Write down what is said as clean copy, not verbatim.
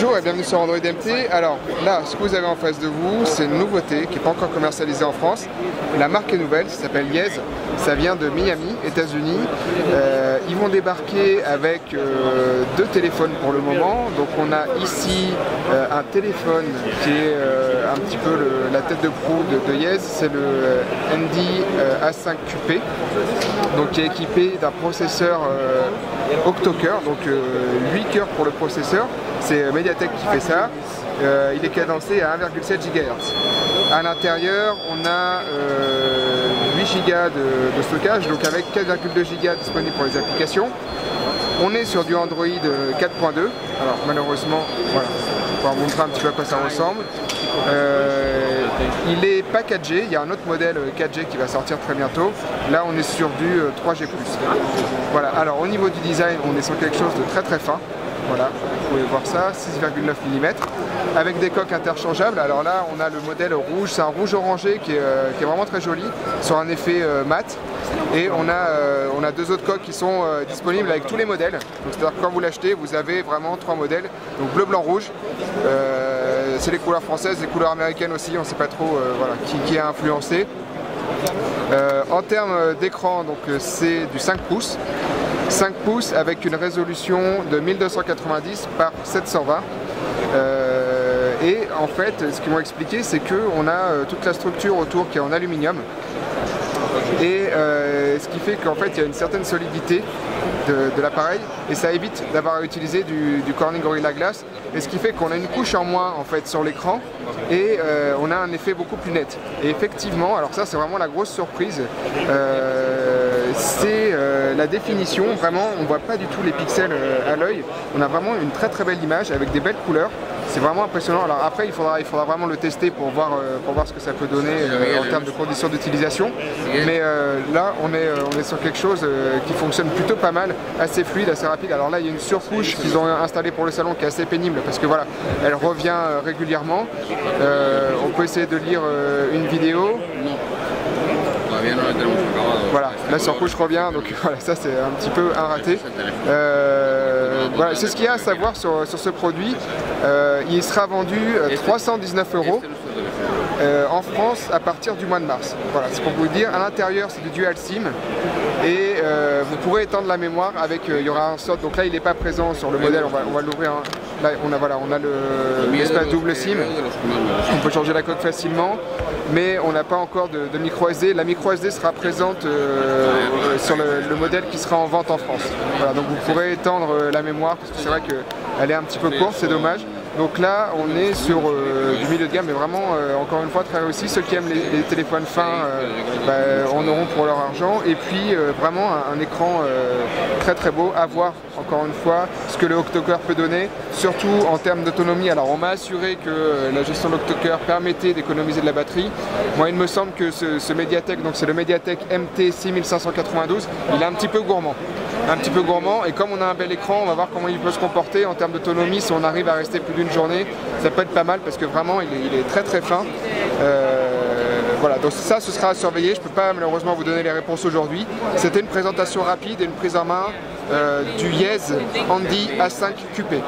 Bonjour et bienvenue sur Android MT. Alors là, ce que vous avez en face de vous, c'est une nouveauté qui n'est pas encore commercialisée en France. La marque est nouvelle, ça s'appelle Yez. Ça vient de Miami, États-Unis. Ils vont débarquer avec deux téléphones pour le moment. Donc on a ici un téléphone qui est un petit peu la tête de proue de Yez. C'est le ND A5QP, donc qui est équipé d'un processeur octo-cœur, donc 8 cœurs pour le processeur. C'est Mediatek qui fait ça. Il est cadencé à 1,7 GHz. À l'intérieur, on a 8 Go de stockage, donc avec 4,2 Go disponibles pour les applications. On est sur du Android 4.2. Alors malheureusement, voilà, on va vous montrer un petit peu à quoi ça ressemble. Il est pas 4G, il y a un autre modèle 4G qui va sortir très bientôt. Là on est sur du 3G+. Voilà, alors au niveau du design, on est sur quelque chose de très très fin. Voilà, vous pouvez voir ça, 6,9 mm, avec des coques interchangeables. Alors là, on a le modèle rouge, c'est un rouge orangé qui est vraiment très joli, sur un effet mat. Et on a deux autres coques qui sont disponibles avec tous les modèles. C'est-à-dire que quand vous l'achetez, vous avez vraiment trois modèles, donc bleu, blanc, rouge. C'est les couleurs françaises, les couleurs américaines aussi, on ne sait pas trop voilà, qui a influencé. En termes d'écran, c'est du 5 pouces. 5 pouces avec une résolution de 1290 par 720. Et en fait, ce qu'ils m'ont expliqué, c'est qu'on a toute la structure autour qui est en aluminium. Et ce qui fait qu'en fait, il y a une certaine solidité de l'appareil et ça évite d'avoir à utiliser du Corning Gorilla Glass. Et ce qui fait qu'on a une couche en moins en fait sur l'écran et on a un effet beaucoup plus net. Et effectivement, alors ça c'est vraiment la grosse surprise, c'est la définition. Vraiment, on voit pas du tout les pixels à l'œil. On a vraiment une très très belle image avec des belles couleurs. C'est vraiment impressionnant. Alors après, il faudra vraiment le tester pour voir ce que ça peut donner en termes de conditions d'utilisation. Mais là, on est sur quelque chose qui fonctionne plutôt pas mal, assez fluide, assez rapide. Alors là, il y a une surcouche qu'ils ont installée pour le salon qui est assez pénible parce que voilà, elle revient régulièrement. On peut essayer de lire une vidéo. Voilà, la surcouche revient, donc voilà, ça c'est un petit peu un raté. Voilà, c'est ce qu'il y a à savoir sur ce produit. Il sera vendu 319 € en France à partir du mois de mars. Voilà, c'est pour vous dire. À l'intérieur, c'est du dual SIM et vous pourrez étendre la mémoire avec. Il y aura un slot. Donc là, il n'est pas présent sur le modèle. On va l'ouvrir. Hein. Là, on a l'espace double SIM. On peut changer la coque facilement, mais on n'a pas encore de micro SD. La micro SD sera présente sur le modèle qui sera en vente en France. Voilà, donc vous pourrez étendre la mémoire parce que c'est vrai qu'elle est un petit peu courte, c'est dommage. Donc là, on est sur du milieu de gamme, mais vraiment, encore une fois, très réussi. Ceux qui aiment les téléphones fins en auront pour leur argent. Et puis, vraiment, un écran très très beau. À voir, encore une fois, ce que le octo-cœur peut donner, surtout en termes d'autonomie. Alors, on m'a assuré que la gestion de l'octo-cœur permettait d'économiser de la batterie. Moi, il me semble que ce Mediatek, donc c'est le Mediatek MT6592, il est un petit peu gourmand. Et comme on a un bel écran, on va voir comment il peut se comporter en termes d'autonomie. Si on arrive à rester plus d'une journée, ça peut être pas mal parce que vraiment il est très très fin. Voilà, donc ça ce sera à surveiller. Je ne peux pas malheureusement vous donner les réponses aujourd'hui. C'était une présentation rapide et une prise en main du Yez ND A5QP.